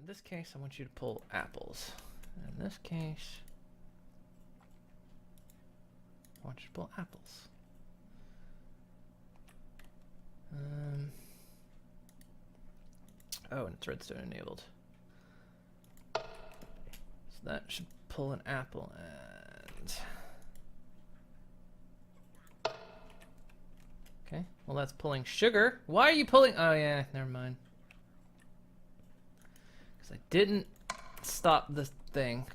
in this case, I want you to pull apples. In this case, I want you to pull apples. Oh, and it's redstone enabled. So that should pull an apple and... Okay, well that's pulling sugar. Why are you pulling... Oh yeah, never mind. Because I didn't stop the thing.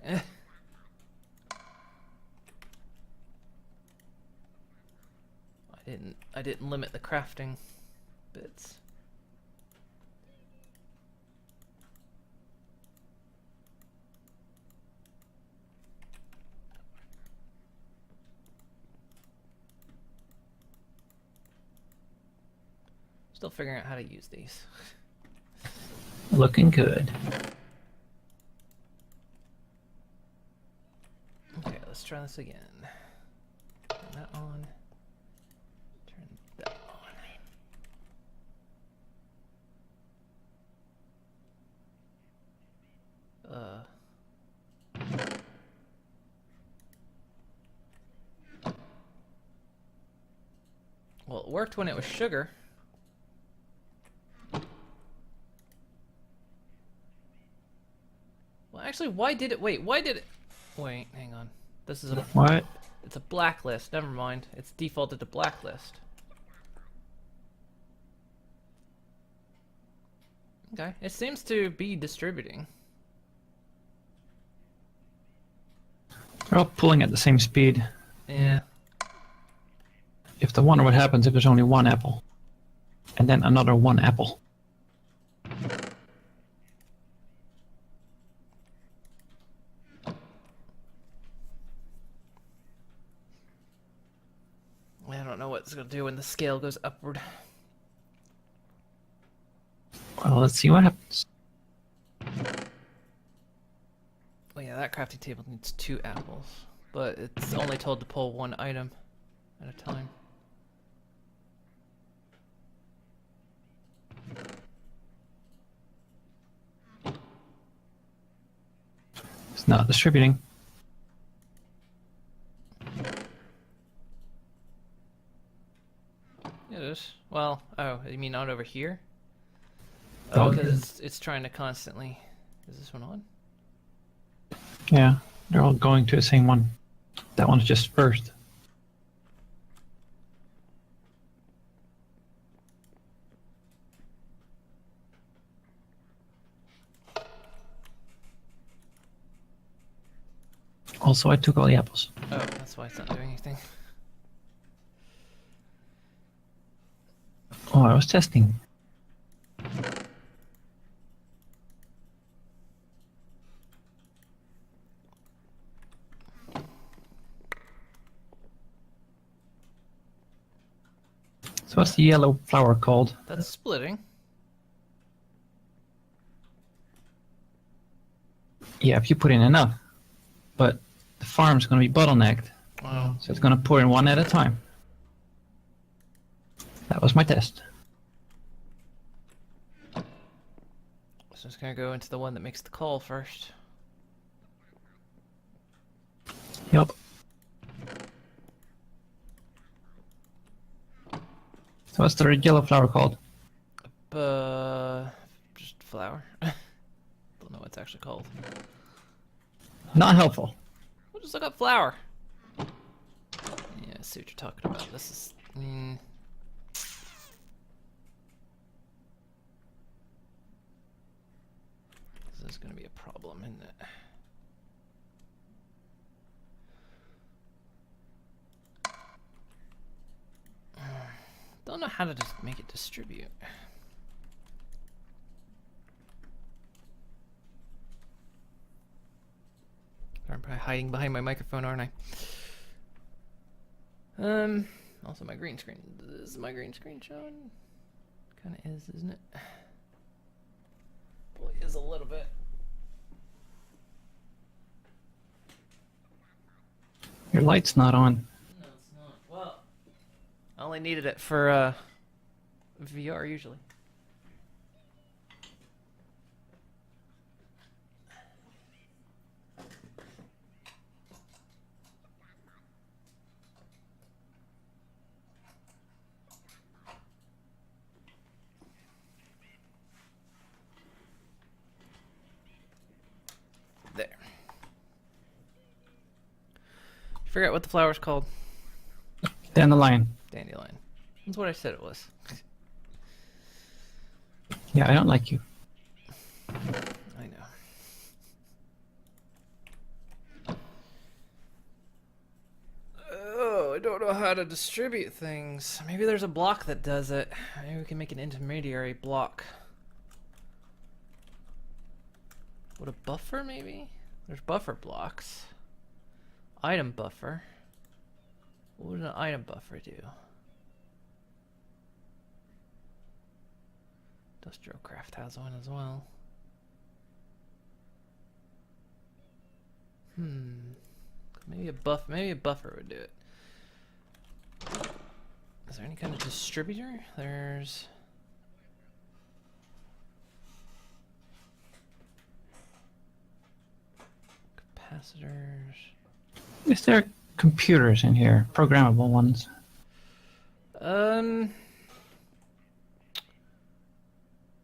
I didn't limit the crafting bits. Still figuring out how to use these. Looking good. Okay, let's try this again. Turn that on. Turn that on. Well, it worked when it was sugar. Well, actually, why did it... Wait, why did it... Wait, hang on. This is a... What? It's a blacklist. Never mind. It's defaulted to blacklist. Okay. It seems to be distributing. They're all pulling at the same speed. Yeah. You have to wonder what happens if there's only one apple. And then another one apple. I don't know what it's going to do when the scale goes upward. Well, let's see what happens. Oh yeah, that crafting table needs 2 apples. But it's only told to pull 1 item at a time. It's not distributing. It is. Well, oh, you mean not over here? Oh, Oh, because it's trying to constantly... Is this one on? Yeah, they're all going to the same one. That one's just first. Also, I took all the apples. Oh, that's why it's not doing anything. Oh, I was testing. So what's the yellow flower called? That's splitting. Yeah, if you put in enough. But the farm's going to be bottlenecked. Oh. So it's going to pour in one at a time. That was my test. So it's going to go into the one that makes the call first. Yep. So what's the yellow flower called? Just flour. Don't know what it's actually called. Not helpful. We'll just look up flour. Yeah, I see what you're talking about. This is... This is going to be a problem, isn't it? Don't know how to just make it distribute. I'm probably hiding behind my microphone, aren't I? Also my green screen. Is my green screen showing? Kinda is, isn't it? Well, it is a little bit. Your light's not on. No, it's not. Well, I only needed it for VR usually. Forget what the flower's called. Dandelion. Dandelion. That's what I said it was. Yeah, I don't like you. I know. Oh, I don't know how to distribute things. Maybe there's a block that does it. Maybe we can make an intermediary block. What, a buffer maybe? There's buffer blocks. Item buffer. What would an item buffer do? Industrial craft has one as well. Maybe a buffer would do it. Is there any kind of distributor? There's capacitors. Is there computers in here? Programmable ones?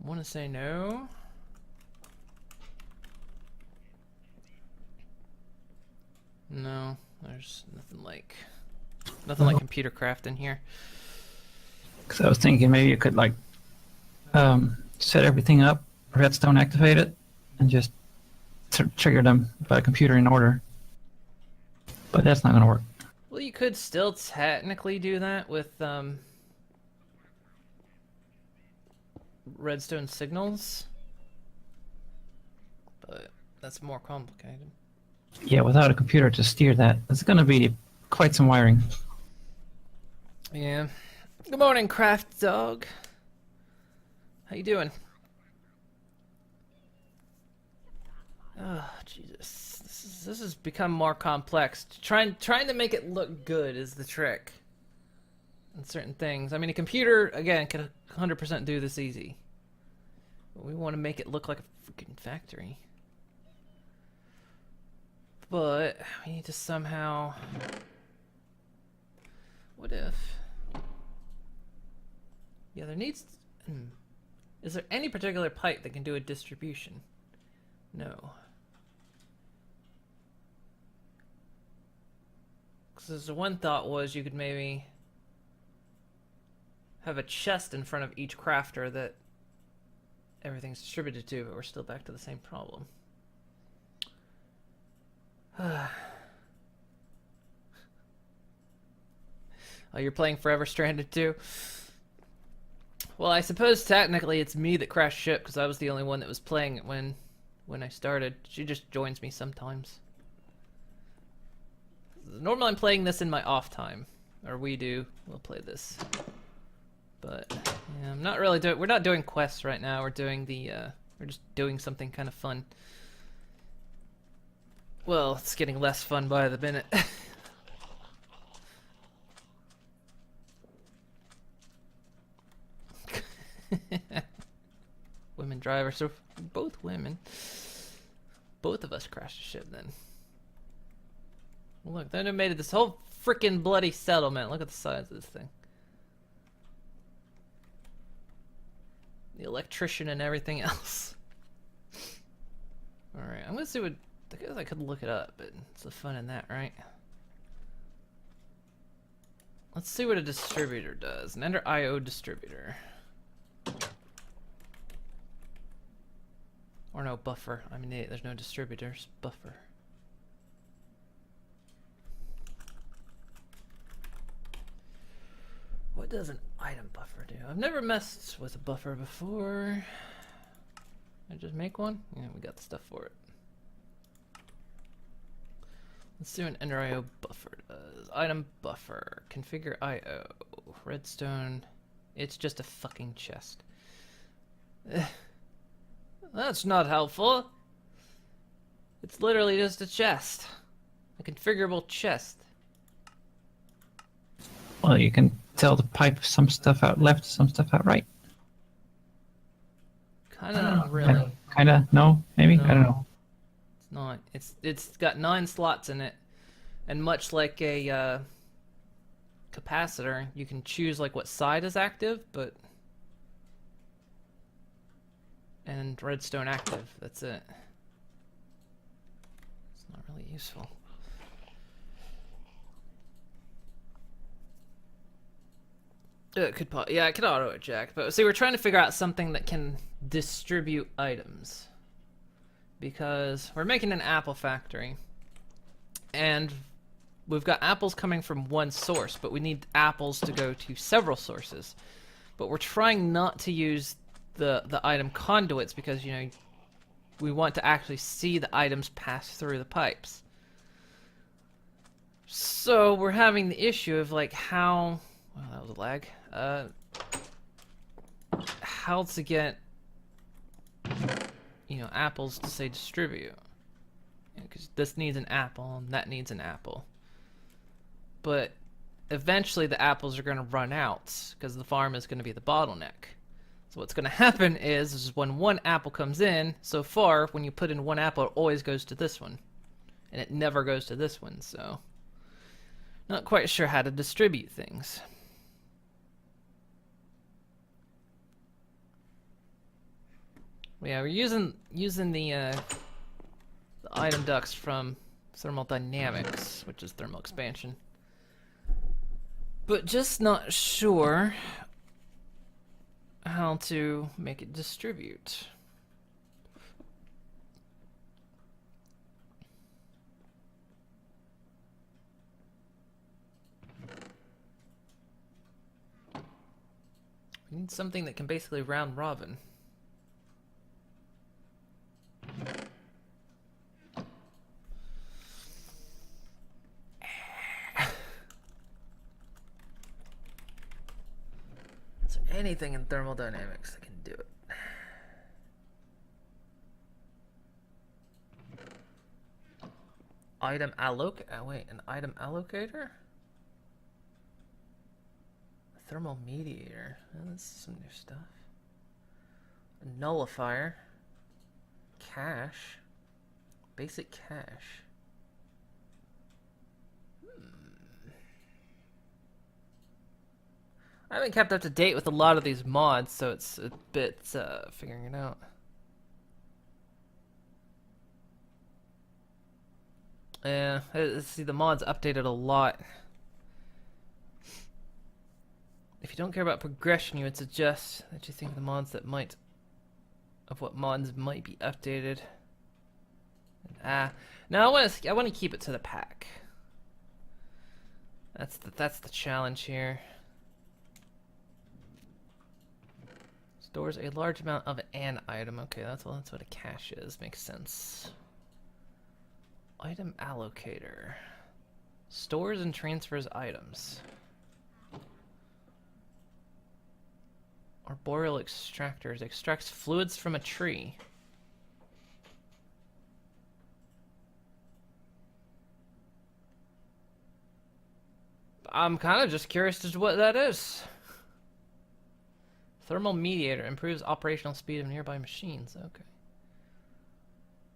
Want to say no. No, there's nothing like computer craft in here. Because I was thinking maybe you could like set everything up, redstone activate it, and just trigger them by computer in order. But that's not going to work. Well, you could still technically do that with redstone signals, but that's more complicated. Yeah, without a computer to steer that, it's going to be quite some wiring. Yeah. Good morning, Craft Dog. How you doing? Oh, Jesus. This has become more complex. Trying to make it look good is the trick. And certain things. I mean, a computer, again, can 100% do this easy. But we want to make it look like a freaking factory. But we need to somehow... What if... Yeah, there needs... Is there any particular pipe that can do a distribution? No. Because the one thought was you could maybe have a chest in front of each crafter that everything's distributed to, but we're still back to the same problem. Oh, you're playing Forever Stranded too? Well, I suppose technically it's me that crashed ship because I was the only one that was playing it when I started. She just joins me sometimes. Normally I'm playing this in my off time, or we'll play this. But yeah, I'm not really we're not doing quests right now. We're doing we're just doing something kind of fun. Well, it's getting less fun by the minute. Women driver, so both women. Both of us crashed the ship then. Look, they made it this whole freaking bloody settlement. Look at the size of this thing. The electrician and everything else. Alright, I'm gonna see what... I guess I could look it up, but it's the fun in that, right? Let's see what a distributor does. An Ender IO distributor. Or no, buffer. I mean, there's no distributors. Buffer. What does an item buffer do? I've never messed with a buffer before. I just make one? Yeah, we got the stuff for it. Let's see what an Ender IO buffer does. Item buffer. Configure IO. Redstone. It's just a fucking chest. That's not helpful. It's literally just a chest. A configurable chest. Well, you can tell the pipe some stuff out left, some stuff out right. Kinda not really. Kinda, no, maybe? No. I don't know. It's not. It's got 9 slots in it. And much like a capacitor, you can choose like what side is active, but... And redstone active, that's it. It's not really useful. It could, yeah, it could auto eject. But see, we're trying to figure out something that can distribute items, because we're making an apple factory, and we've got apples coming from one source, but we need apples to go to several sources. But we're trying not to use the item conduits because, you know, we want to actually see the items pass through the pipes. So we're having the issue of like how, well, that was a lag. How to get, you know, apples to say distribute. Because this needs an apple and that needs an apple. But eventually the apples are going to run out because the farm is going to be the bottleneck. So what's going to happen is when one apple comes in, so far when you put in one apple, it always goes to this one. And it never goes to this one, so not quite sure how to distribute things. Yeah, we're using the item ducts from thermal dynamics, which is thermal expansion. But just not sure how to make it distribute. We need something that can basically round robin. Is there anything in thermodynamics that can do it? Item an item allocator? A thermal mediator. Oh, this is some new stuff. A nullifier. Cache. Basic cache. I haven't kept up to date with a lot of these mods, so it's a bit figuring it out. Yeah, see, the mods updated a lot. If you don't care about progression, you would suggest that you think of the mods that might, of what mods might be updated. No, I want to keep it to the pack. That's the challenge here. Stores a large amount of an item. Okay, that's what a cache is. Makes sense. Item allocator. Stores and transfers items. Arboreal extractors. Extracts fluids from a tree. I'm kind of just curious as to what that is. Thermal mediator. Improves operational speed of nearby machines. Okay.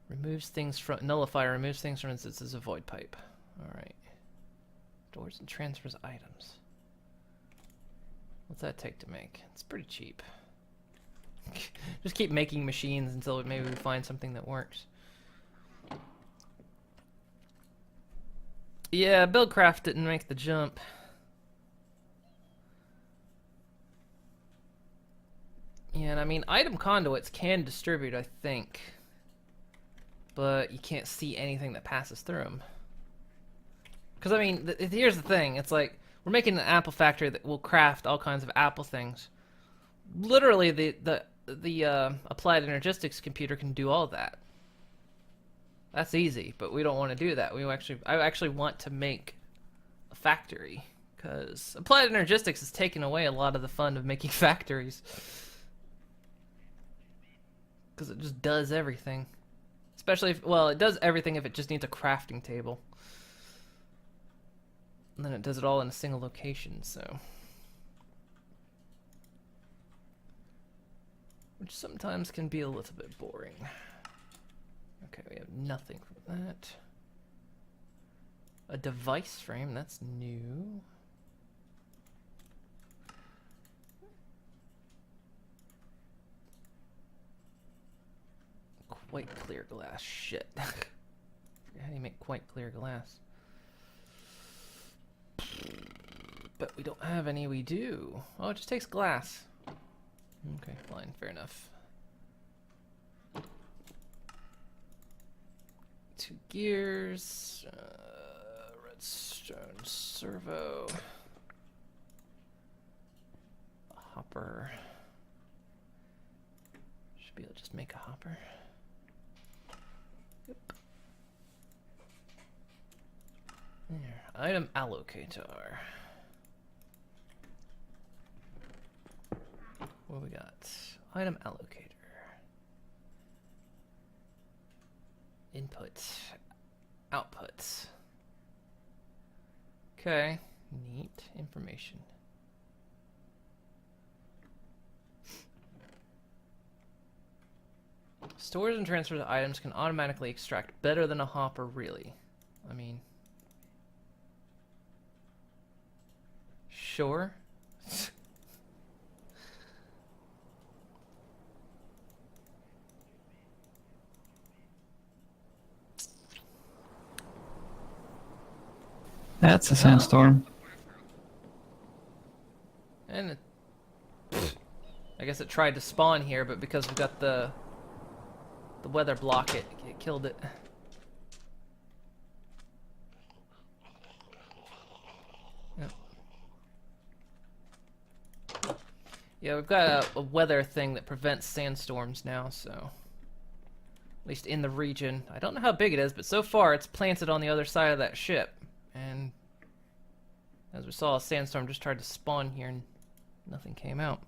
Removes things from... Nullifier. Removes things from instances of void pipe. Alright. Stores and transfers items. What's that take to make? It's pretty cheap. Just keep making machines until maybe we find something that works. Yeah, Buildcraft didn't make the jump. Yeah, and I mean, item conduits can distribute, I think. But you can't see anything that passes through them. Because, I mean, here's the thing. It's like, we're making an apple factory that will craft all kinds of apple things. Literally, the applied energistics computer can do all that. That's easy, but we don't want to do that. I actually want to make a factory, because applied energistics has taken away a lot of the fun of making factories. Because it just does everything. Especially if, well, it does everything if it just needs a crafting table. And then it does it all in a single location, so. Which sometimes can be a little bit boring. Okay, we have nothing from that. A device frame, that's new. Quite clear glass, shit. How do you make quite clear glass? But we don't have any, we do. Oh, it just takes glass. Okay, fine, fair enough. 2 gears, redstone servo, a hopper. Should be able to just make a hopper. Yep. There, item allocator. What we got? Item allocator. Input. Output. Okay. Neat information. Stores and transfers items can automatically extract better than a hopper, really. I mean... Sure. That's a sandstorm. And I guess it tried to spawn here, but because we got the weather block, it killed it. Yep. Yeah, we've got a weather thing that prevents sandstorms now, so at least in the region. I don't know how big it is, but so far it's planted on the other side of that ship. And as we saw, a sandstorm just tried to spawn here and nothing came out.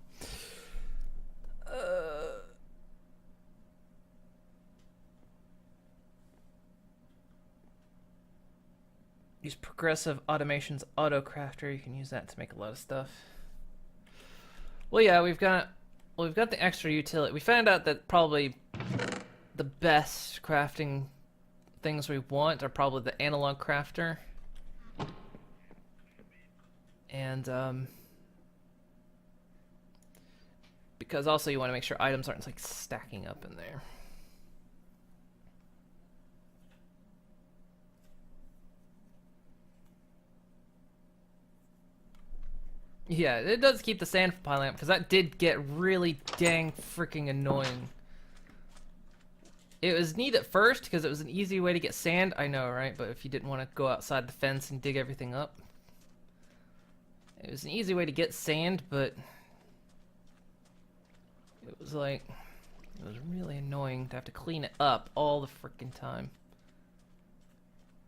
Use progressive automation's auto crafter. You can use that to make a lot of stuff. Well, yeah, we've got the extra utility. We found out that probably the best crafting things we want are probably the analog crafter. And because also you want to make sure items aren't like stacking up in there. Yeah, it does keep the sand from piling up, because that did get really dang freaking annoying. It was neat at first, because it was an easy way to get sand, I know, right? But if you didn't want to go outside the fence and dig everything up. It was an easy way to get sand, but it was like, it was really annoying to have to clean it up all the freaking time.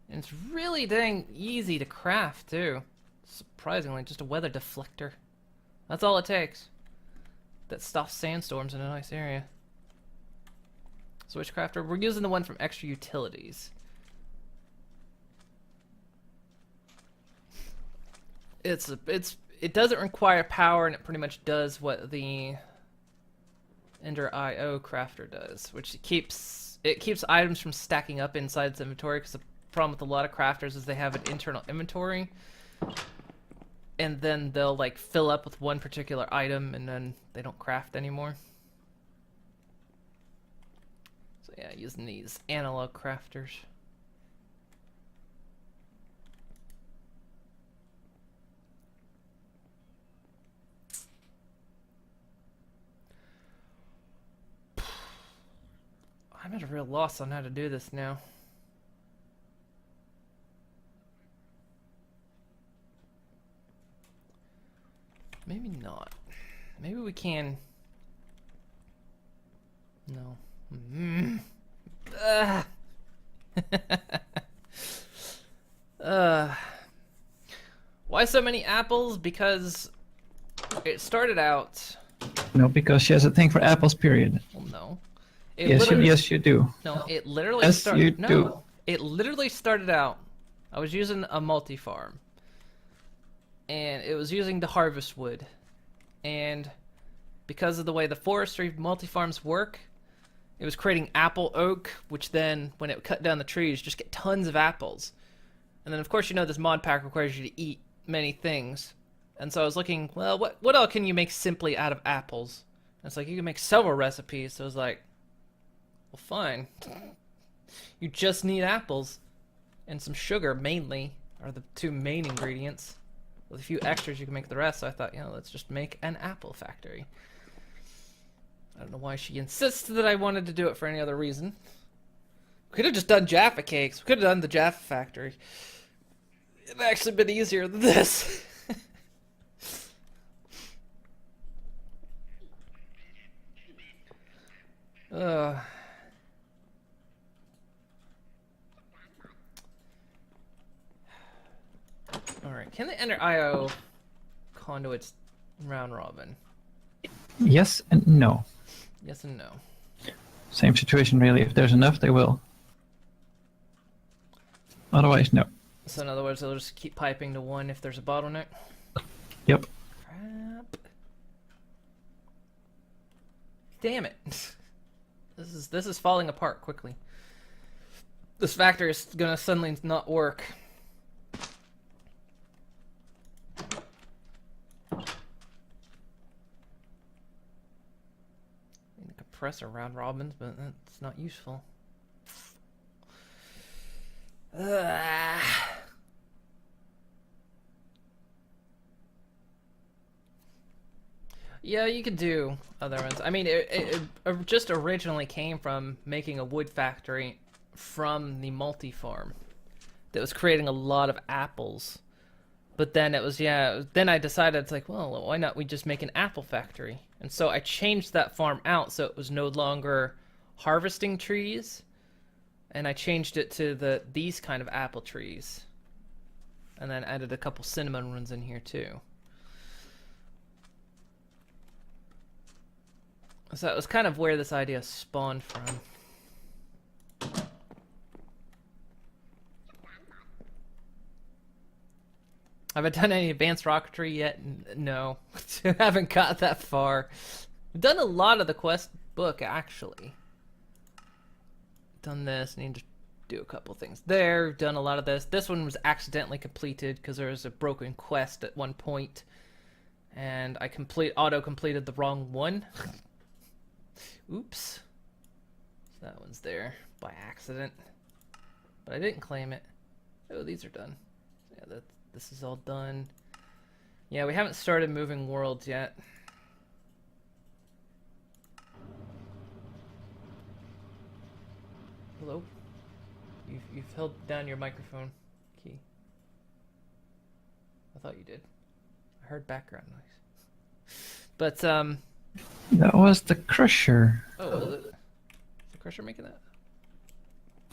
And it's really dang easy to craft, too. Surprisingly, just a weather deflector. That's all it takes. That stops sandstorms in a nice area. Switch crafter. We're using the one from extra utilities. It doesn't require power, and it pretty much does what the Ender IO crafter does, which keeps items from stacking up inside its inventory. Because the problem with a lot of crafters is they have an internal inventory. And then they'll like fill up with one particular item and then they don't craft anymore. So yeah, using these analog crafters. I'm at a real loss on how to do this now. Maybe not. Maybe we can. No. Why so many apples? Because it started out. No, because she has a thing for apples, period. Well, no. Yes, you do. No, it literally Yes, started. you No, do. it literally started out. I was using a multi-farm. And it was using the harvest wood, and because of the way the forestry multi-farms work, it was creating apple oak, which then when it cut down the trees just get tons of apples. And then of course you know this mod pack requires you to eat many things, and so I was looking, well, what else can you make simply out of apples? And it's like you can make several recipes. So I was like, well, fine, you just need apples and some sugar mainly are the two main ingredients. with a few extras, you can make the rest. So I thought, let's just make an apple factory. I don't know why she insists that I wanted to do it for any other reason. We could have just done Jaffa cakes. We could have done the Jaffa factory. It'd actually been easier than this. Alright, can they enter IO conduits round robin? Yes and no. Yes and no. Same situation, really. If there's enough, they will. Otherwise, no. So in other words, they'll just keep piping to 1 if there's a bottleneck? Yep. Crap. Damn it. This is falling apart quickly. This factory is gonna suddenly not work. Compressor round robins, but that's not useful. Yeah, you could do other ones. I mean, it just originally came from making a wood factory from the multi-farm that was creating a lot of apples. But then it was, then I decided, it's like, well, why not we just make an apple factory? And so I changed that farm out so it was no longer harvesting trees. And I changed it to these kind of apple trees. And then added a couple cinnamon ones in here too. So that was kind of where this idea spawned from. Have I done any advanced rocketry yet? No. I haven't got that far. I've done a lot of the quest book, actually. Done this, need to do a couple things there. Done a lot of this. This one was accidentally completed because there was a broken quest at one point. And I auto-completed the wrong one. Oops. So that one's there by accident. But I didn't claim it. Oh, these are done. Yeah, this is all done. Yeah, we haven't started moving worlds yet. Hello? You've held down your microphone key. I thought you did. I heard background noise. But, That was the Crusher. oh, was it? Is the Crusher making that?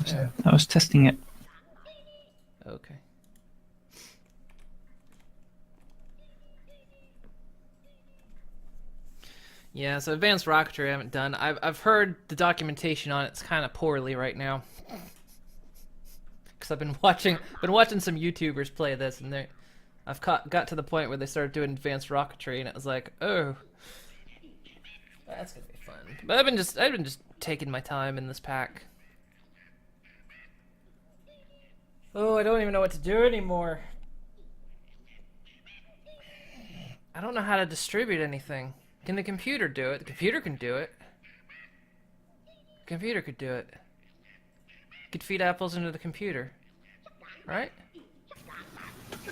Yeah. I was testing it. Okay. Yeah, so advanced rocketry I haven't done. I've heard the documentation on it's kind of poorly right now. Because I've been watching some YouTubers play this, and I've got to the point where they started doing advanced rocketry, and it was like, oh, that's gonna be fun. But I've been just taking my time in this pack. Oh, I don't even know what to do anymore. I don't know how to distribute anything. Can the computer do it? The computer can do it. The computer could do it. Could feed apples into the computer. Right?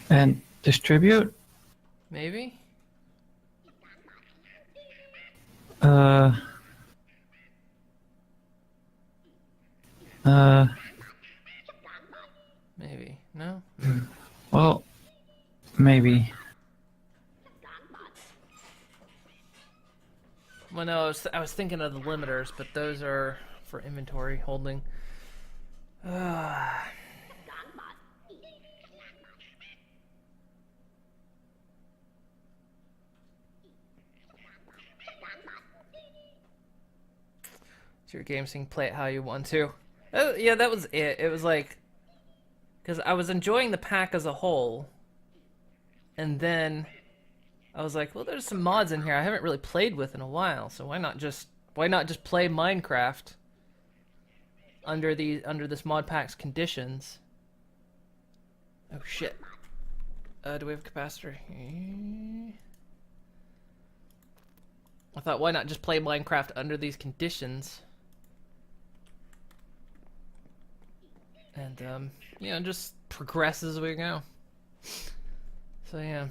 And distribute? Maybe? Maybe. No? Well, maybe. Well, no, I was thinking of the limiters, but those are for inventory holding. It's your game, so you can play it how you want to. Yeah, that was it. It was like, because I was enjoying the pack as a whole, and then I was like, well, there's some mods in here I haven't really played with in a while, so why not just play Minecraft under this mod pack's conditions? Oh shit. Do we have a capacitor? I thought, why not just play Minecraft under these conditions? And just progress as we go. So yeah.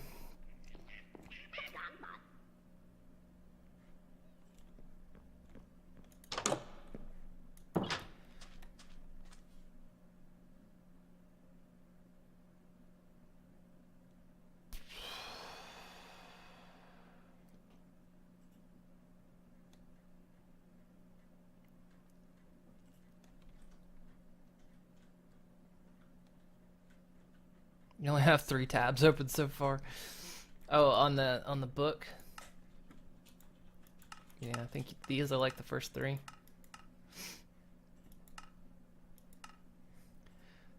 You only have 3 tabs open so far. Oh, on the book. Yeah, I think these are like the first 3.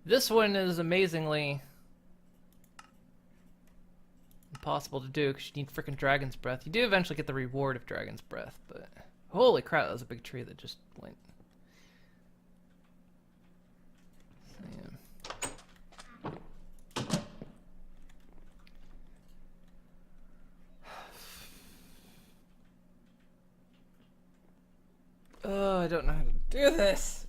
This one is amazingly impossible to do because you need freaking Dragon's Breath. You do eventually get the reward of Dragon's Breath, but holy crap, that was a big tree that just went. So, yeah. Oh, I don't know how to do this.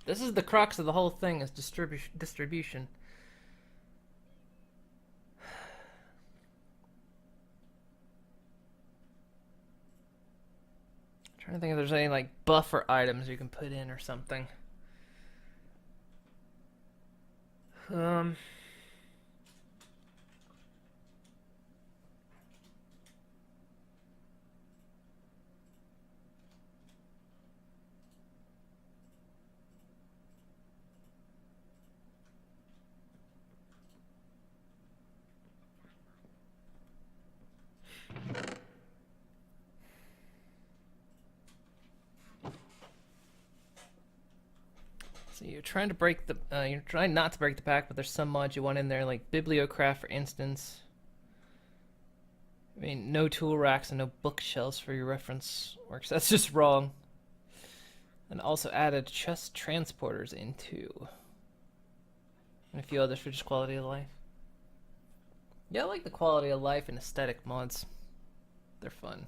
This is the crux of the whole thing, is distribution. I'm trying to think if there's any like buffer items you can put in or something. So you're trying to break the, you're trying not to break the pack, but there's some mods you want in there, like Bibliocraft, for instance. I mean, no tool racks and no bookshelves for your reference works. That's just wrong. And also added chest transporters into. And a few others for just quality of life. Yeah, I like the quality of life and aesthetic mods. They're fun.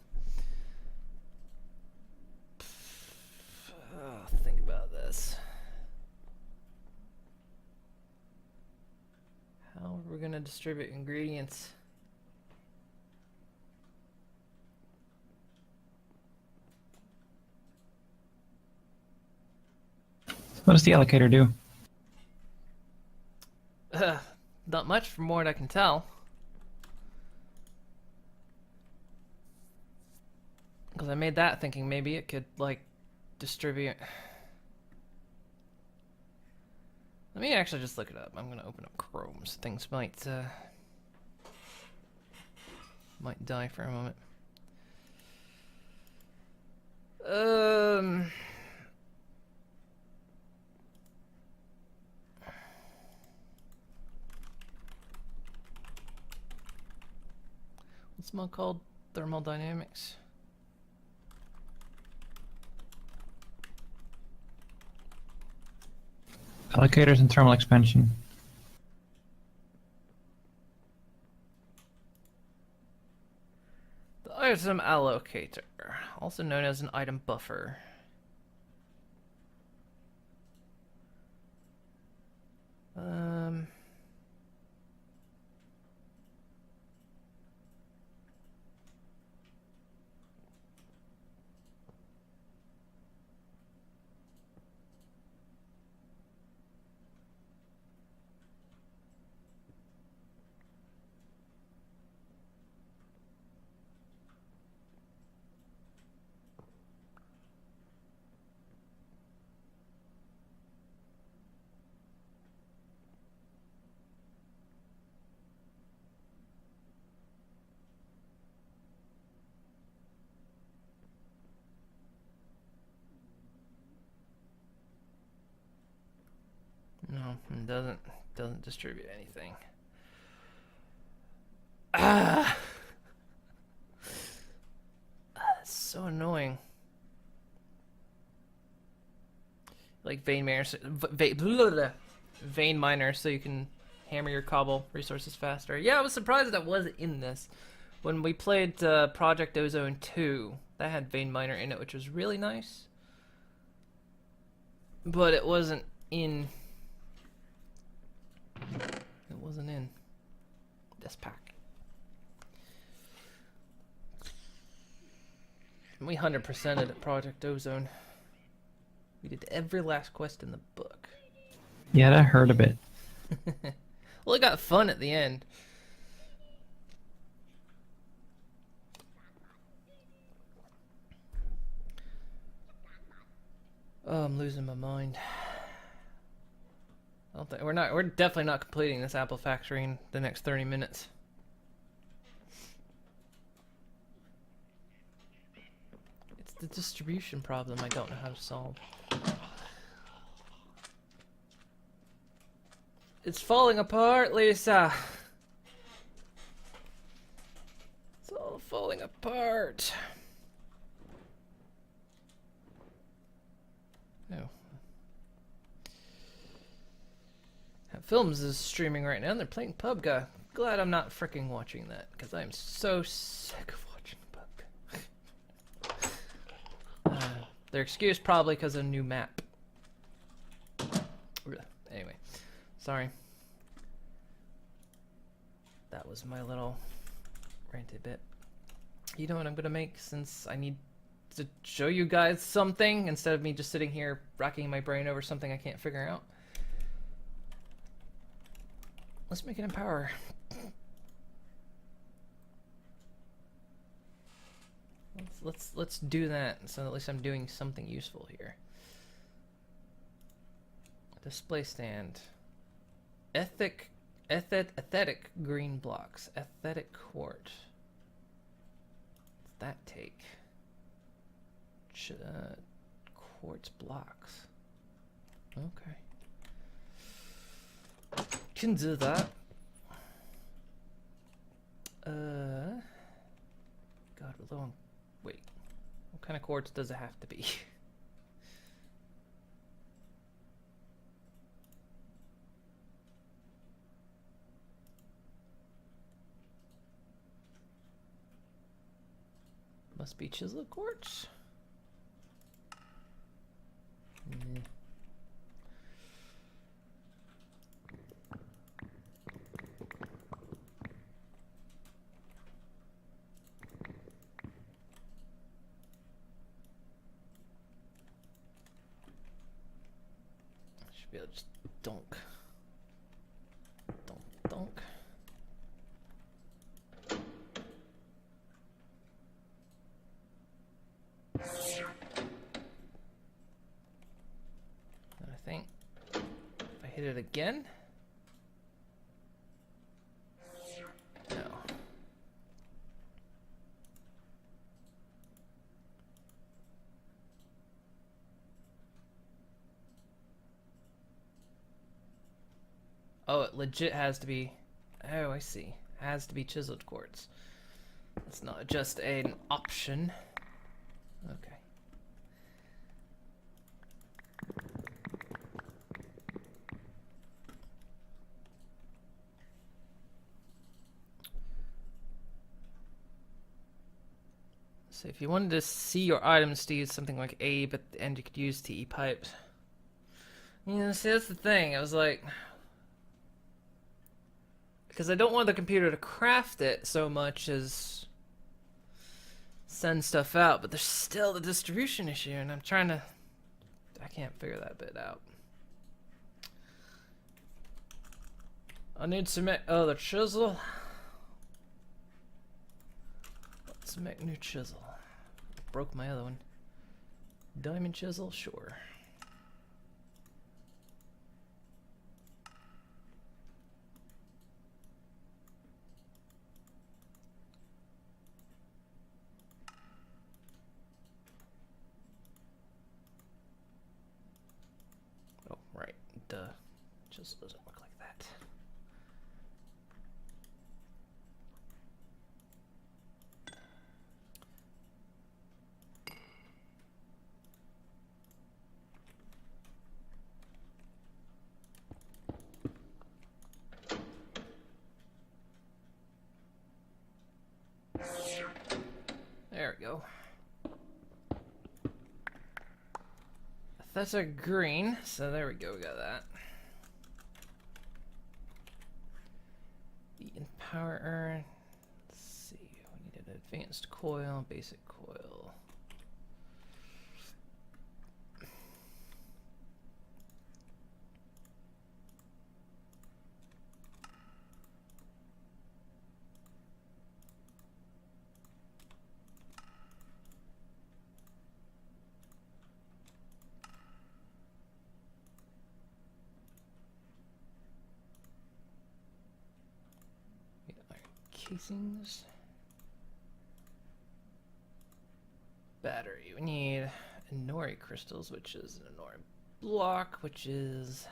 Oh, think about this. How are we going to distribute ingredients? What does the allocator do? Not much from what I can tell. Because I made that thinking maybe it could, like, distribute. Let me actually just look it up. I'm going to open up Chrome, so things might die for a moment. What's mod called? Thermodynamics. Allocators and thermal expansion. The item allocator, also known as an item buffer. No, it doesn't distribute anything. Ah, that's so annoying. Like vein miner, so you can hammer your cobble resources faster. Yeah, I was surprised that wasn't in this. When we played Project Ozone 2, that had vein miner in it, which was really nice. But it wasn't in wasn't in this pack. And we 100%ed at Project Ozone. We did every last quest in the book. Yeah, that hurt a bit. Well, it got fun at the end. Oh, I'm losing my mind. I don't think we're definitely not completing this apple factory in the next 30 minutes. It's the distribution problem I don't know how to solve. It's falling apart, Lisa. It's all falling apart. Oh. Films is streaming right now and they're playing PUBG. Glad I'm not freaking watching that because I'm so sick of watching PUBG. Their excuse probably because of a new map. Anyway, sorry. That was my little ranty bit. You know what I'm gonna make since I need to show you guys something instead of me just sitting here racking my brain over something I can't figure out? Let's make it empower. Let's do that so at least I'm doing something useful here. Display stand. Aesthetic green blocks. Aesthetic quart. What's that take? Quartz blocks. Okay. Can do that. God, we're low on. Wait. What kind of quartz does it have to be? Must be chiseled quartz. Should be able to just donk. Donk, donk. And I think if I hit it again. No. Oh, it legit has to be. Oh, I see. Has to be chiseled quartz. It's not just an option. Okay. So if you wanted to see your items to use something like A, but at the end you could use TE pipes. You know, see, that's the thing. I was like, because I don't want the computer to craft it so much as send stuff out, but there's still the distribution issue, and I'm trying to. I can't figure that bit out. I need to make. Oh, the chisel. Let's make new chisel. Broke my other one. Diamond chisel, sure. Oh, right. Duh. Chisel doesn't look like that. There we go. That's a green, so there we go, we got that. power urn. Let's see. We need an advanced coil, basic coil. Casings. Battery. We need Inori crystals, which is an Inori block, which is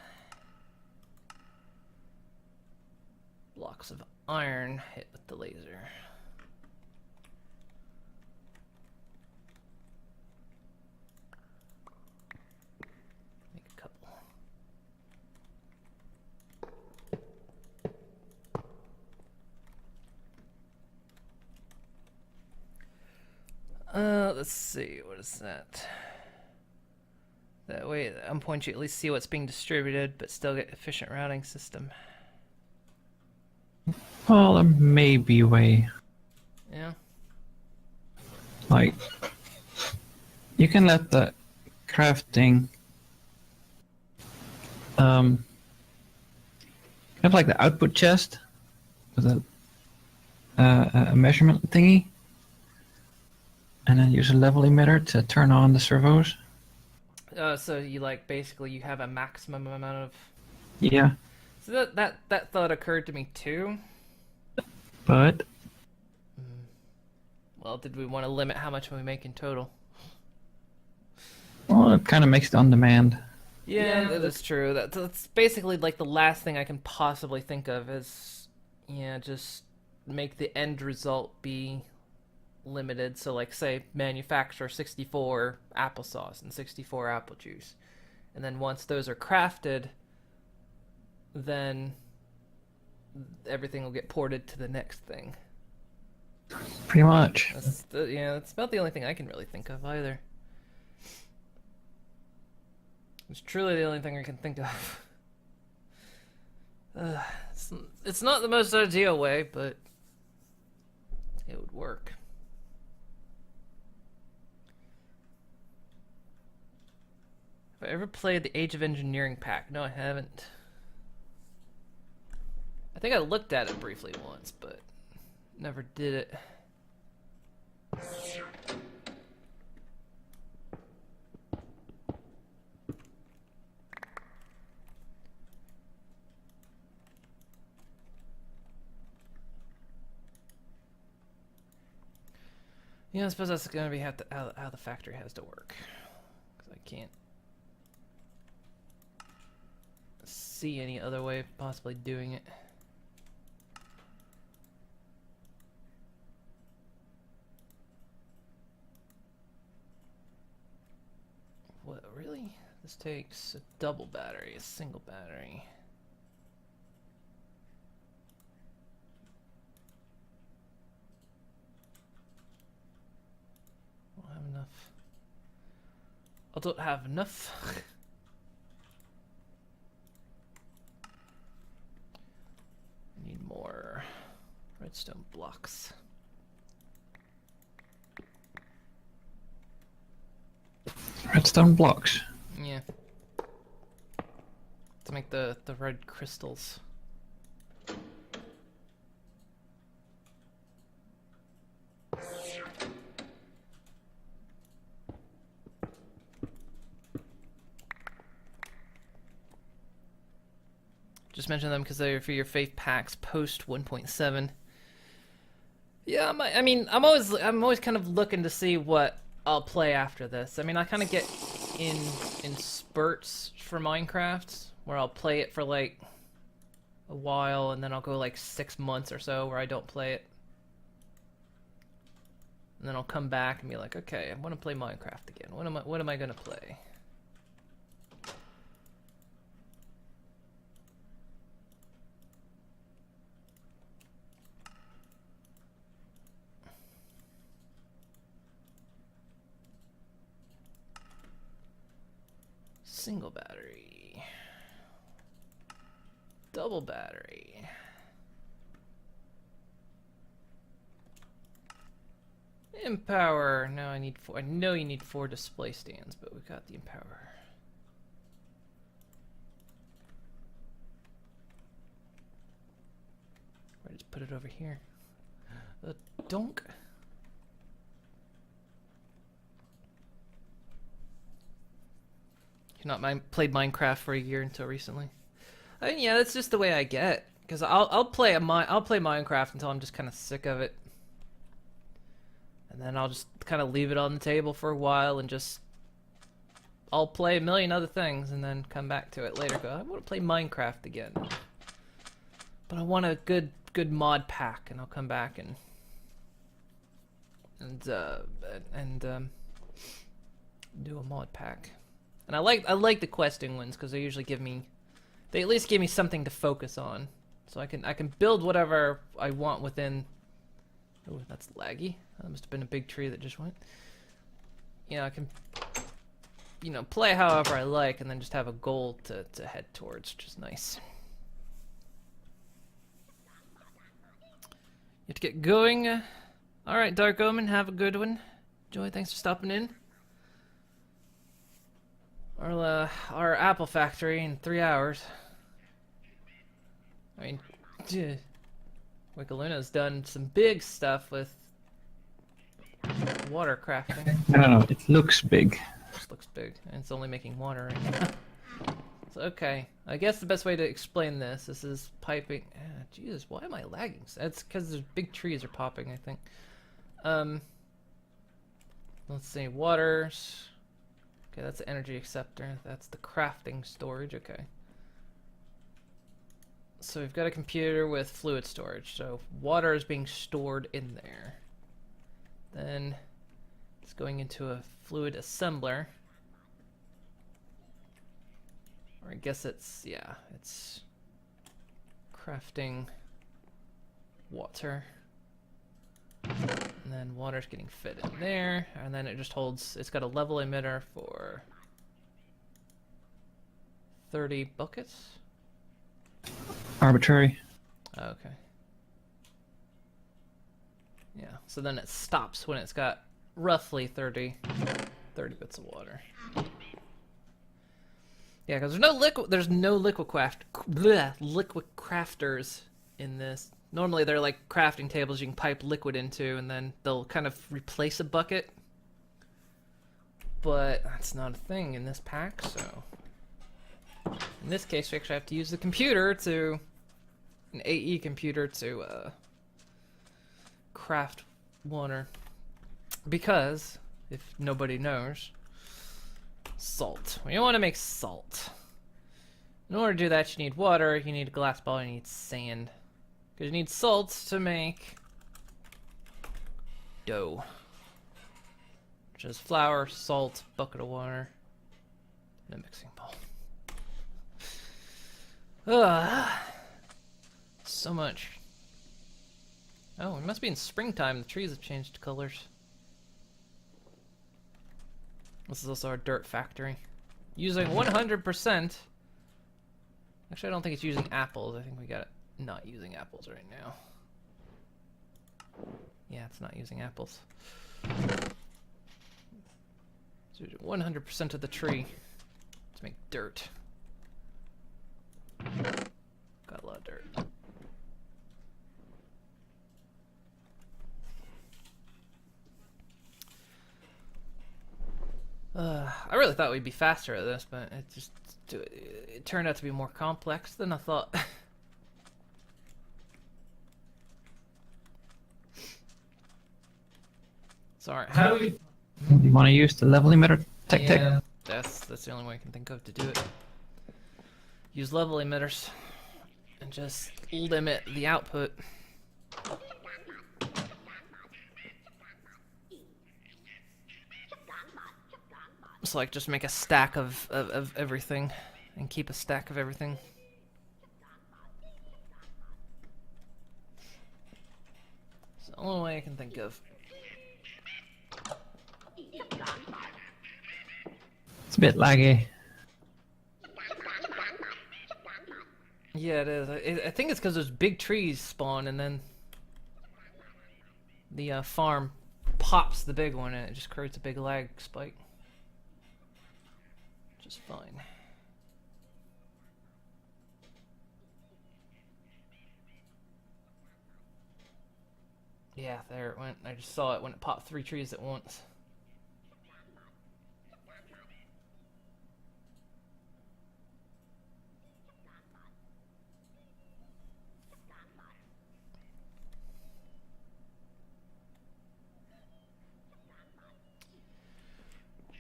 blocks of iron hit with the laser. Make a couple. Let's see, what is that? That way, at one point you at least see what's being distributed, but still get efficient routing system. Well, there may be a way. Yeah. Like, you can let the crafting have like the output chest with a measurement thingy, and then use a level emitter to turn on the servos. So you like basically you have a maximum amount of. Yeah, So that thought occurred to me too. but Well, did we want to limit how much we make in total? well, it kind of makes it on demand. Yeah, that is true. That's basically like the last thing I can possibly think of is, yeah, just make the end result be limited. So like say manufacture 64 applesauce and 64 apple juice. And then once those are crafted, then everything will get ported to the next thing. Pretty much. That's about the only thing I can really think of either. It's truly the only thing I can think of. It's not the most ideal way, but it would work. Have I ever played the Age of Engineering pack? No, I haven't. I think I looked at it briefly once, but never did it. Yeah, I suppose that's gonna be how the factory has to work, because I can't see any other way of possibly doing it. What, really? This takes a double battery, a single battery. I don't have enough. I don't have enough. I need more redstone blocks. Redstone blocks. Yeah. To make the red crystals. Just mention them because they're for your faith packs post 1.7. Yeah, I'm always kind of looking to see what I'll play after this. I mean, I kind of get in spurts for Minecraft where I'll play it for like a while and then I'll go like 6 months or so where I don't play it. And then I'll come back and be like, okay, I want to play Minecraft again. What am I gonna play? Single battery. Double battery. Empower. No, I need 4. I know you need 4 display stands, but we got the empower. I just put it over here. Donk. You've not played Minecraft for a year until recently. I mean, yeah, that's just the way I get. Because I'll play Minecraft until I'm just kind of sick of it, and then I'll just kind of leave it on the table for a while and just I'll play a million other things and then come back to it later. Go, I want to play Minecraft again, but I want a good mod pack, and I'll come back and do a mod pack. And I like the questing ones because they usually they at least give me something to focus on. So I can build whatever I want within. Oh, that's laggy. That must have been a big tree that just went. You know, I can, play however I like, and then just have a goal to head towards, which is nice. You have to get going. All right, Dark Omen, have a good one. Joy, thanks for stopping in. Our apple factory in 3 hours. I mean, Wickaluna's done some big stuff with water crafting. I don't know, it looks big. It looks big, and it's only making water right now. So, okay, I guess the best way to explain this is piping. Jesus, why am I lagging? That's because there's big trees are popping, I think. Let's see, waters. Okay, that's the energy acceptor. That's the crafting storage, okay. So we've got a computer with fluid storage, so water is being stored in there. Then it's going into a fluid assembler. Or I guess it's crafting water. And then water's getting fed in there, and then it just holds, it's got a level emitter for 30 buckets. Arbitrary. Okay. Yeah, so then it stops when it's got roughly 30 bits of water. Yeah, because there's no liquid crafters in this. Normally they're like crafting tables you can pipe liquid into, and then they'll kind of replace a bucket. But that's not a thing in this pack, so in this case we actually have to use the computer an AE computer to craft water. Because, if nobody knows, salt. When you want to make salt, in order to do that you need water, you need a glass ball, you need sand. Because you need salt to make dough. Which is flour, salt, bucket of water, and a mixing bowl. So much. Oh, it must be in springtime. The trees have changed colors. This is also our dirt factory. Using 100%. Actually, I don't think it's using apples. I think we got it not using apples right now. Yeah, it's not using apples. So 100% of the tree to make dirt. Got a lot of dirt. I really thought we'd be faster at this, but it turned out to be more complex than I thought. Sorry. How do we? You want to use the level emitter tactic? Yeah, that's the only way I can think of to do it. Use level emitters and just limit the output. It's like just make a stack of everything and keep a stack of everything. It's the only way I can think of. It's a bit laggy. Yeah, it is. I think it's because those big trees spawn and then the farm pops the big one and it just creates a big lag spike. Which is fine. Yeah, there it went. I just saw it when it popped 3 trees at once.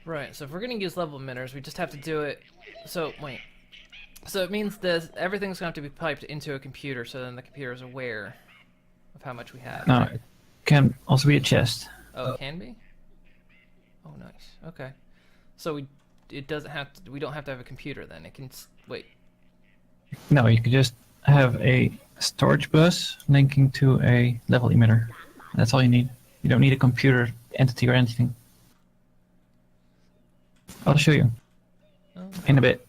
Right, so if we're gonna use level emitters, we just have to do it. So, wait. So it means that everything's gonna have to be piped into a computer, so then the computer is aware of how much we have. No, it can also be a chest. Oh, it can be? Oh, nice. Okay. So it doesn't have to, we don't have to have a computer then. It can, wait. No, you could just have a storage bus linking to a level emitter. That's all you need. You don't need a computer entity or anything. I'll show you in a bit.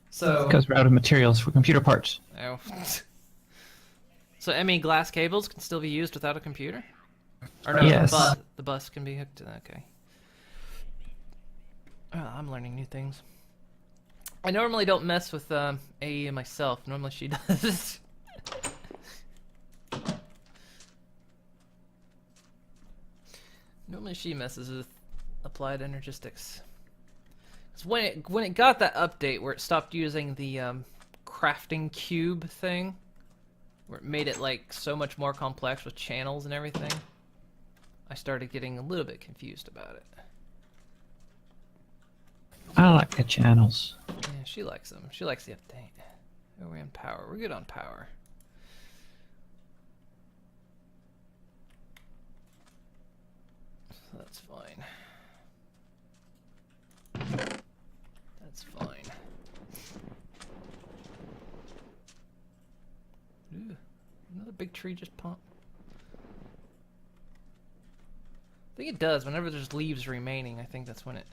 So Because we're out of materials for computer parts. oh. So ME glass cables can still be used without a computer? Or no, Yes. the bus can be hooked to that. Okay. Oh, I'm learning new things. I normally don't mess with AE myself. Normally she does. Normally she messes with applied energistics. When it got that update where it stopped using the crafting cube thing, where it made it like so much more complex with channels and everything, I started getting a little bit confused about it. I like the channels. Yeah, she likes them. She likes the update. Are we on power? We're good on power. So that's fine. That's fine. Ooh, another big tree just popped. I think it does. Whenever there's leaves remaining, I think that's when it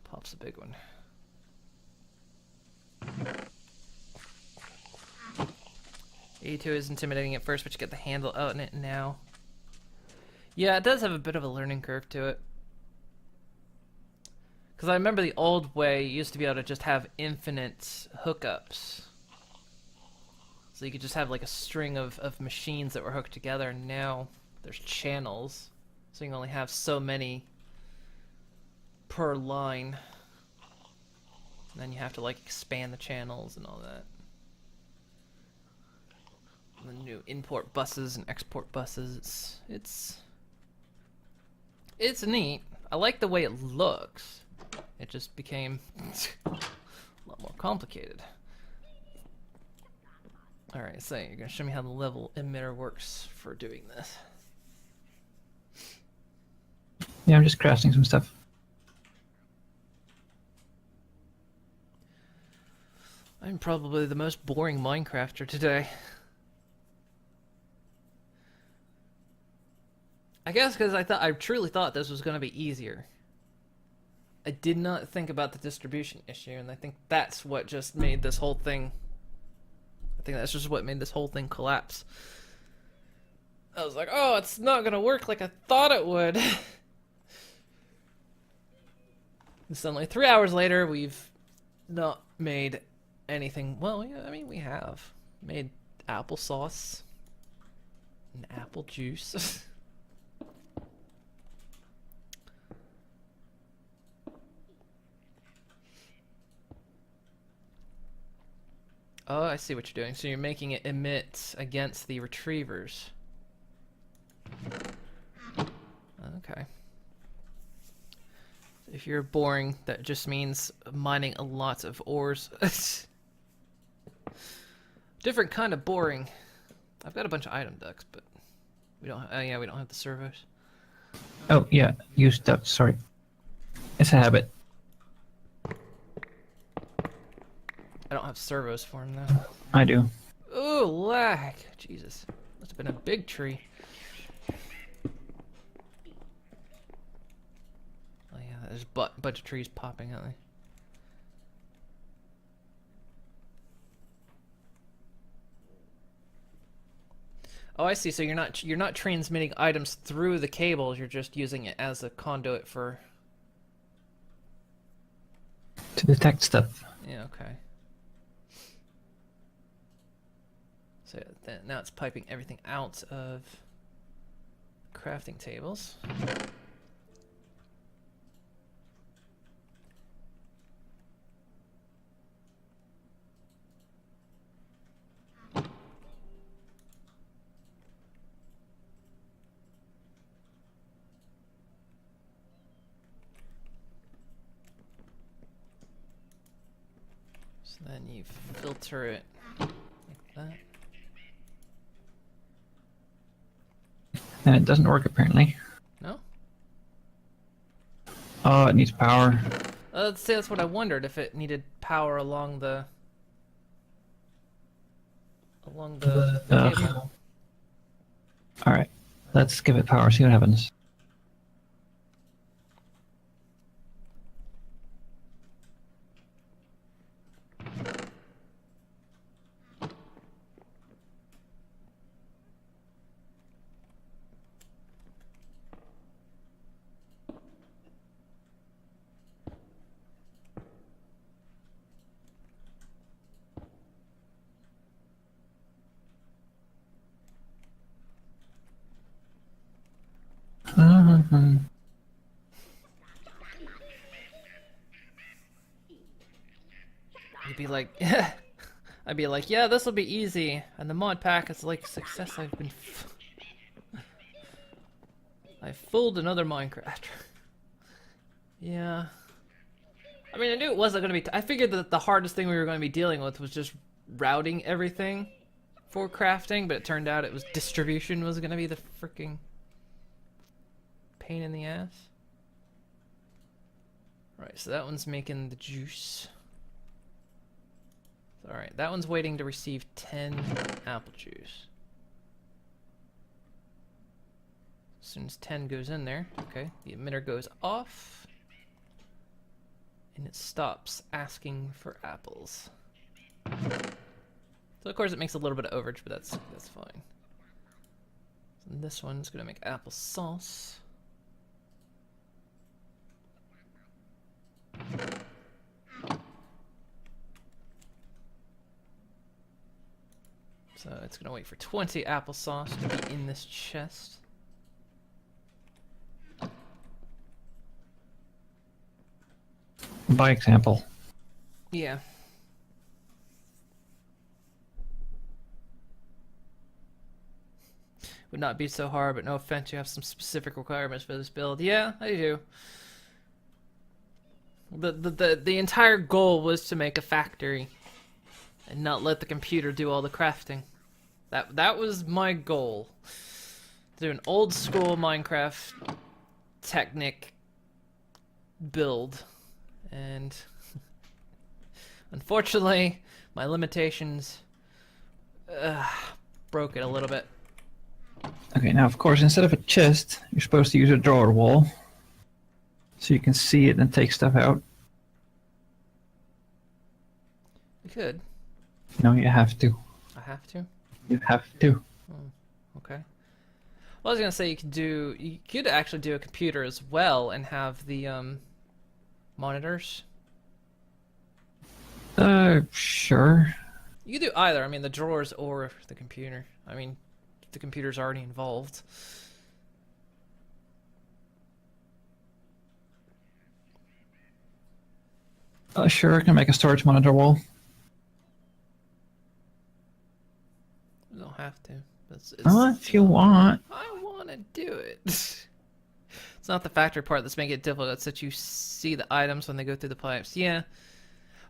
pops a big one. A2 is intimidating at first, but you get the handle out in it now. Yeah, it does have a bit of a learning curve to it. Because I remember the old way, you used to be able to just have infinite hookups. So you could just have like a string of machines that were hooked together, and now there's channels. So you can only have so many per line. And then you have to like expand the channels and all that. And the new import buses and export buses. It's neat. I like the way it looks. It just became a lot more complicated. Alright, so you're gonna show me how the level emitter works for doing this. Yeah, I'm just crafting some stuff. I'm probably the most boring Minecrafter today. I guess because I truly thought this was going to be easier. I did not think about the distribution issue, and I think that's what just made this whole thing... I think that's just what made this whole thing collapse. I was like, oh, it's not going to work like I thought it would. And suddenly, 3 hours later, we've not made anything. Well, yeah, I mean, we have made applesauce and apple juice. Oh, I see what you're doing. So you're making it emit against the retrievers. Okay. If you're boring, that just means mining a lot of ores. Different kind of boring. I've got a bunch of item ducts, but we don't. Yeah, we don't have the servos. Oh, yeah, use ducks, sorry. It's a habit. I don't have servos for him though. I do. Ooh, lag. Jesus, must have been a big tree. Oh yeah, there's a bunch of trees popping, aren't they? Oh, I see. So you're not transmitting items through the cables. You're just using it as a conduit for. To detect stuff. Yeah. Okay. So then now it's piping everything out of crafting tables. So then you filter it like that. And it doesn't work apparently. No? Oh, it needs power. Let's say that's what I wondered, if it needed power along the cable. Alright. Let's give it power, see what happens. You'd be like, yeah. I'd be like, yeah, this will be easy. And the mod pack is like success. I fooled another Minecraft. Yeah. I mean, I knew it wasn't going to be. I figured that the hardest thing we were going to be dealing with was just routing everything for crafting, but it turned out it was distribution was going to be the freaking pain in the ass. Right, so that one's making the juice. Alright, that one's waiting to receive 10 apple juice. As soon as 10 goes in there, okay, the emitter goes off. And it stops asking for apples. So of course it makes a little bit of overage, but that's fine. So this one's gonna make apple sauce. So it's gonna wait for 20 applesauce to be in this chest. By example. Yeah. Would not be so hard, but no offense, you have some specific requirements for this build. Yeah, I do. The entire goal was to make a factory and not let the computer do all the crafting. That was my goal. To do an old school Minecraft Technic build. And unfortunately, my limitations broke it a little bit. Okay, now of course, instead of a chest, you're supposed to use a drawer wall. So you can see it and take stuff out. You could. No, you have to. I have to? You have to. Oh, okay. Well, I was gonna say you could actually do a computer as well and have the monitors. Sure. You could do either. I mean, the drawers or the computer. I mean, the computer's already involved. Sure, I can make a storage monitor wall. You don't have to. It's If you want. I want to do it. It's not the factory part that's making it difficult. It's that you see the items when they go through the pipes. Yeah.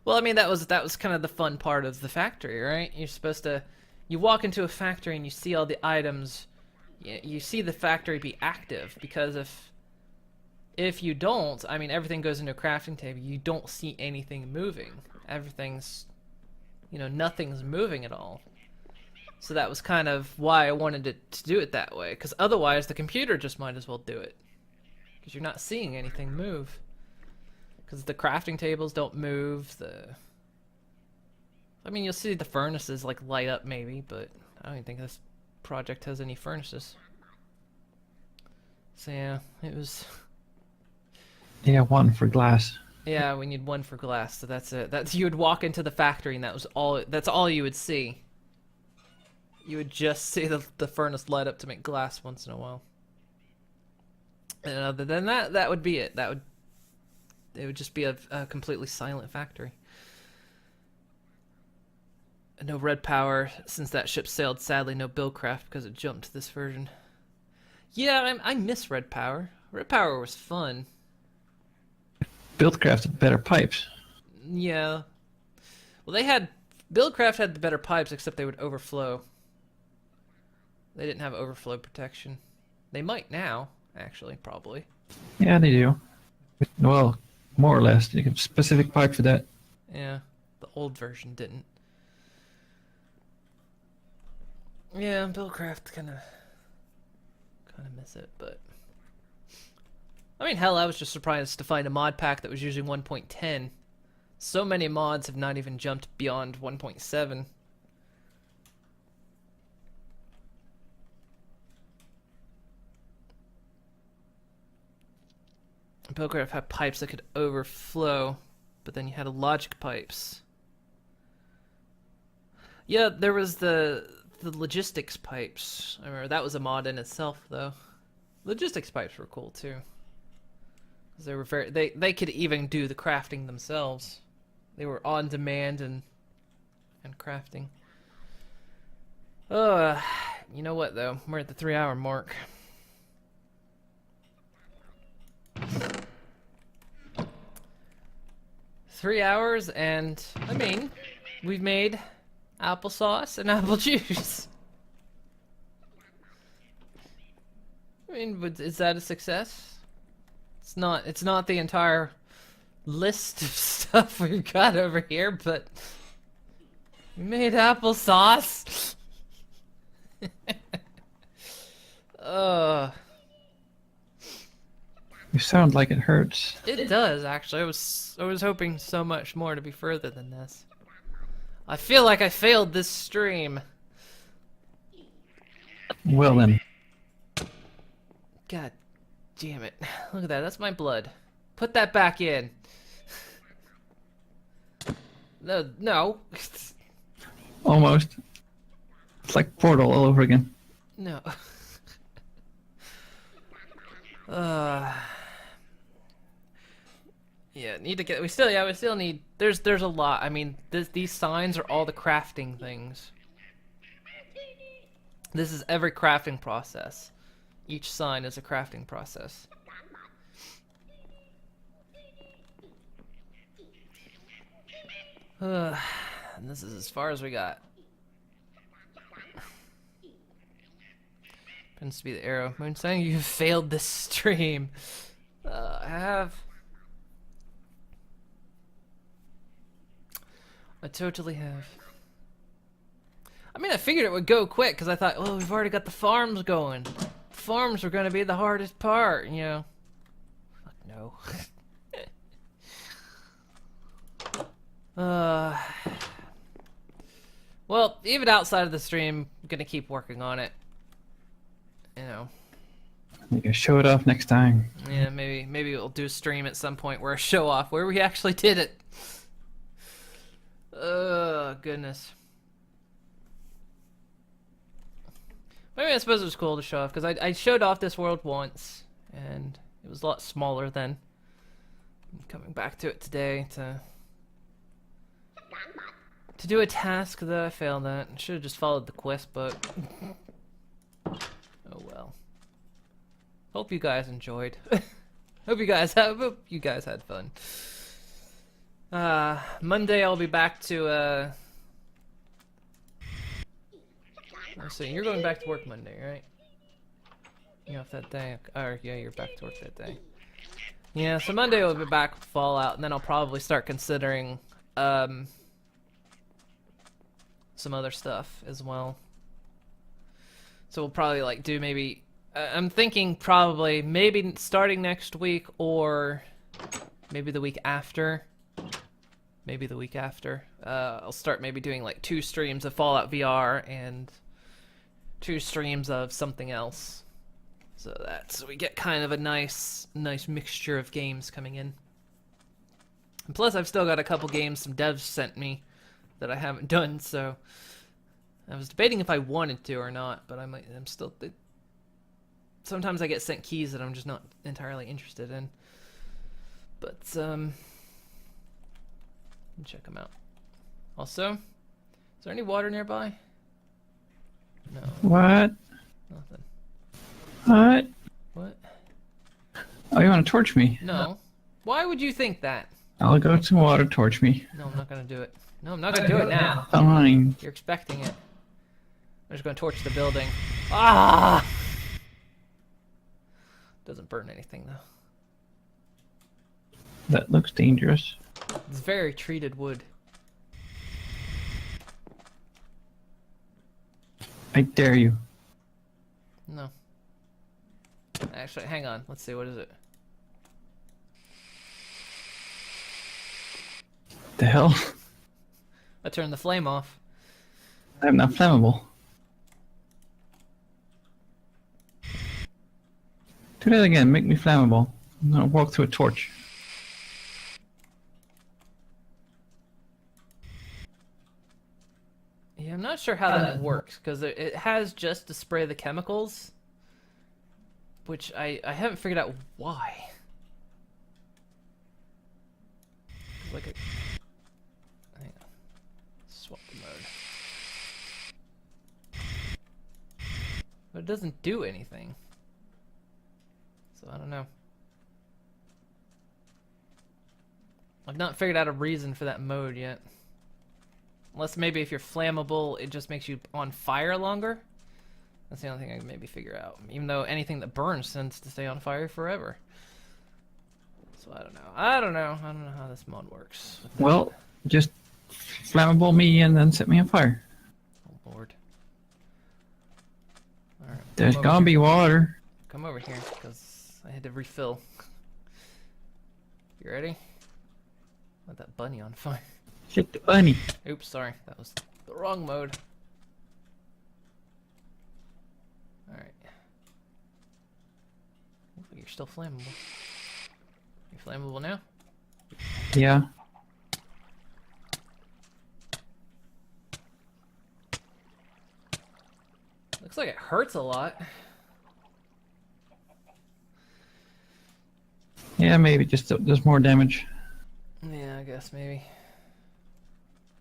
Well, I mean, that was kind of the fun part of the factory, right? You're supposed to, you walk into a factory and you see all the items. You see the factory be active, because if you don't, I mean, everything goes into a crafting table. You don't see anything moving. Everything's, nothing's moving at all. So that was kind of why I wanted to do it that way, because otherwise the computer just might as well do it, because you're not seeing anything move. Because the crafting tables don't move. I mean, you'll see the furnaces like light up maybe, but I don't even think that's project has any furnaces. So yeah, it was. Yeah, one for glass. Yeah, we need one for glass, so that's it. That's you would walk into the factory and that was all. That's all you would see. You would just see the furnace light up to make glass once in a while. And other than that, that would be it. It would just be a completely silent factory. No red power since that ship sailed. Sadly, no Billcraft because it jumped this version. Yeah, I miss red power. Red power was fun. Buildcraft had better pipes. Yeah. Well, Buildcraft had the better pipes, except they would overflow. They didn't have overflow protection. They might now, actually, probably. Yeah, they do. Well, more or less. You have a specific pipe for that. Yeah, the old version didn't. Yeah, Buildcraft kind of miss it, but I mean, hell, I was just surprised to find a mod pack that was using 1.10. So many mods have not even jumped beyond 1.7. Buildcraft had pipes that could overflow, but then you had logic pipes. Yeah, there was the logistics pipes. I remember that was a mod in itself, though. Logistics pipes were cool too. They were they could even do the crafting themselves. They were on demand and crafting. You know what though? We're at the 3-hour mark. Three hours, and I mean, we've made applesauce and apple juice. I mean, is that a success? It's not the entire list of stuff we've got over here, but we made applesauce. You sound like it hurts. It does actually. I was hoping so much more to be further than this. I feel like I failed this stream. Well then. God damn it. Look at that. That's my blood. Put that back in. No. Almost. It's like Portal all over again. No. Yeah, need to get. We still need. There's a lot. I mean, these signs are all the crafting things. This is every crafting process. Each sign is a crafting process. And this is as far as we got. Happens to be the arrow. Moon saying you failed this stream. I have. I totally have. I mean, I figured it would go quick because I thought, oh, we've already got the farms going. Farms were going to be the hardest part, you know. Fuck no. Well, even outside of the stream, I'm going to keep working on it. You know. You can show it off next time. Yeah, maybe we'll do a stream at some point where a show off where we actually did it. Goodness. Maybe I suppose it was cool to show off because I showed off this world once and it was a lot smaller then. I'm coming back to it today to do a task that I failed at. I should have just followed the quest book. Oh well. Hope you guys enjoyed. Hope you guys had fun. Monday I'll be back to let's see, you're going back to work Monday, right? You're off that day. Or yeah, you're back to work that day. Yeah, so Monday we'll be back with Fallout, and then I'll probably start considering some other stuff as well. So we'll probably like do maybe I'm thinking probably maybe starting next week or maybe the week after. Maybe the week after. I'll start maybe doing like 2 streams of Fallout VR and 2 streams of something else. So we get kind of a nice mixture of games coming in. And plus, I've still got a couple games some devs sent me that I haven't done, so I was debating if I wanted to or not, but I'm still. Sometimes I get sent keys that I'm just not entirely interested in. But check them out. Also, is there any water nearby? No. What? Nothing. What? What? Oh, you want to torch me? No. Why would you think that? I'll go to water, torch me. No, I'm not gonna do it. No, I'm not gonna do it now. Fine. You're expecting it. I'm just gonna torch the building. Ah! Doesn't burn anything though. That looks dangerous. It's very treated wood. I dare you. No. Actually, hang on. Let's see. What is it? The hell? I turned the flame off. I'm not flammable. Do that again. Make me flammable. I'm gonna walk through a torch. Yeah, I'm not sure how that works, because it has just to spray the chemicals, which I haven't figured out why. Like hang on. Swap the mode. But it doesn't do anything. So I don't know. I've not figured out a reason for that mode yet. Unless maybe if you're flammable, it just makes you on fire longer. That's the only thing I can maybe figure out. Even though anything that burns tends to stay on fire forever. So I don't know. I don't know how this mod works. Well, just flammable me and then set me on fire. Oh Lord. Alright. There's gonna be water. Come over here, because I had to refill. You ready? Let that bunny on fire. Shit the bunny. Oops, sorry. That was the wrong mode. Alright. Looks like you're still flammable. You're flammable now? Yeah. Looks like it hurts a lot. Yeah, maybe just there's more damage. Yeah, I guess maybe.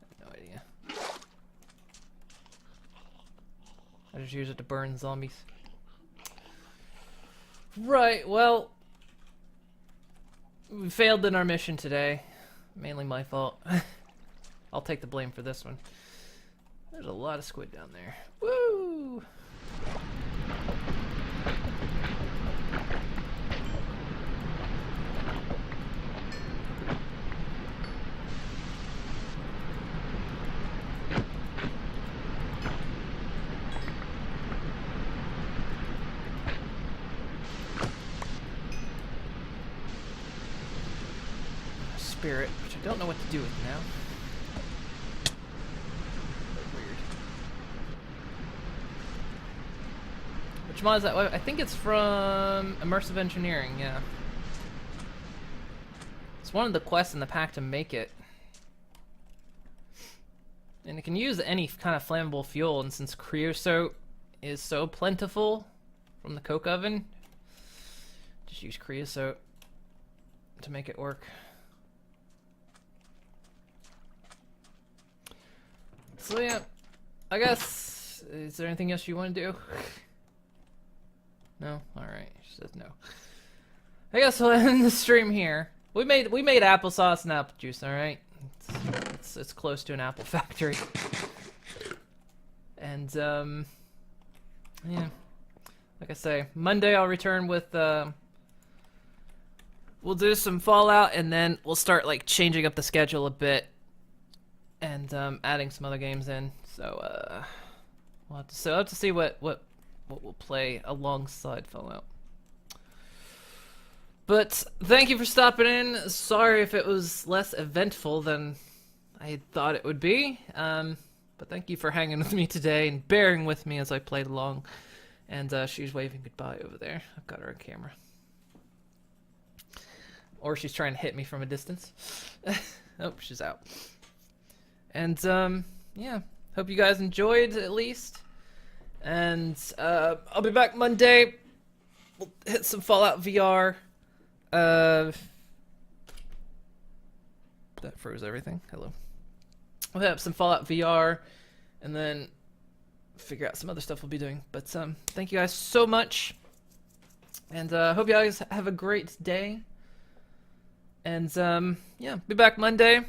I have no idea. I just use it to burn zombies. Right, well, we failed in our mission today. Mainly my fault. I'll take the blame for this one. There's a lot of squid down there. Woo! Spirit, which I don't know what to do with now. Weird. Which mod is that? I think it's from Immersive Engineering, yeah. It's one of the quests in the pack to make it. And it can use any kind of flammable fuel, and since creosote is so plentiful from the coke oven, just use creosote to make it work. So yeah, I guess, is there anything else you want to do? No? Alright, she says no. I guess we'll end the stream here. We made applesauce and apple juice, alright? It's close to an apple factory. And, yeah. Like I say, Monday I'll return with, we'll do some Fallout, and then we'll start, like, changing up the schedule a bit. And adding some other games in, so we'll have to see what we'll play alongside Fallout. But thank you for stopping in. Sorry if it was less eventful than I thought it would be, but But thank you for hanging with me today and bearing with me as I played along. And she's waving goodbye over there. I've got her on camera. Or she's trying to hit me from a distance. Oh, she's out. And yeah, hope you guys enjoyed at least. And I'll be back Monday. We'll hit some Fallout VR. That froze everything. Hello. We'll have some Fallout VR, and then figure out some other stuff we'll be doing. But thank you guys so much, and hope you guys have a great day. And yeah, be back Monday.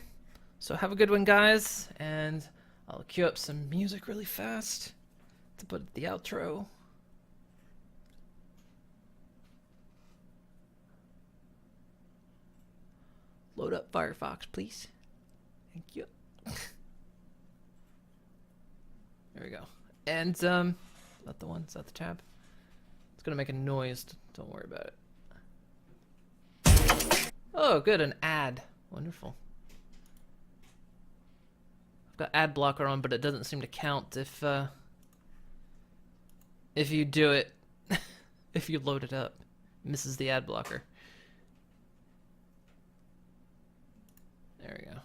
So have a good one, guys, and I'll cue up some music really fast to put the outro. Load up Firefox, please. Thank you. There we go. And, not the one, it's not the tab. It's gonna make a noise, don't worry about it. Oh, good, an ad. Wonderful. I've got ad blocker on, but it doesn't seem to count if you do it, if you load it up. It misses the ad blocker. There we go.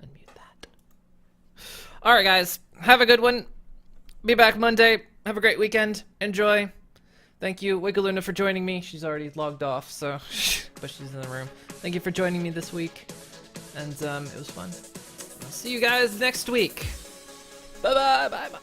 Unmute that. Alright, guys. Have a good one. Be back Monday. Have a great weekend. Enjoy. Thank you, Wiggaluna, for joining me. She's already logged off, so... but she's in the room. Thank you for joining me this week. And, it was fun. I'll see you guys next week. Bye-bye. Bye-bye.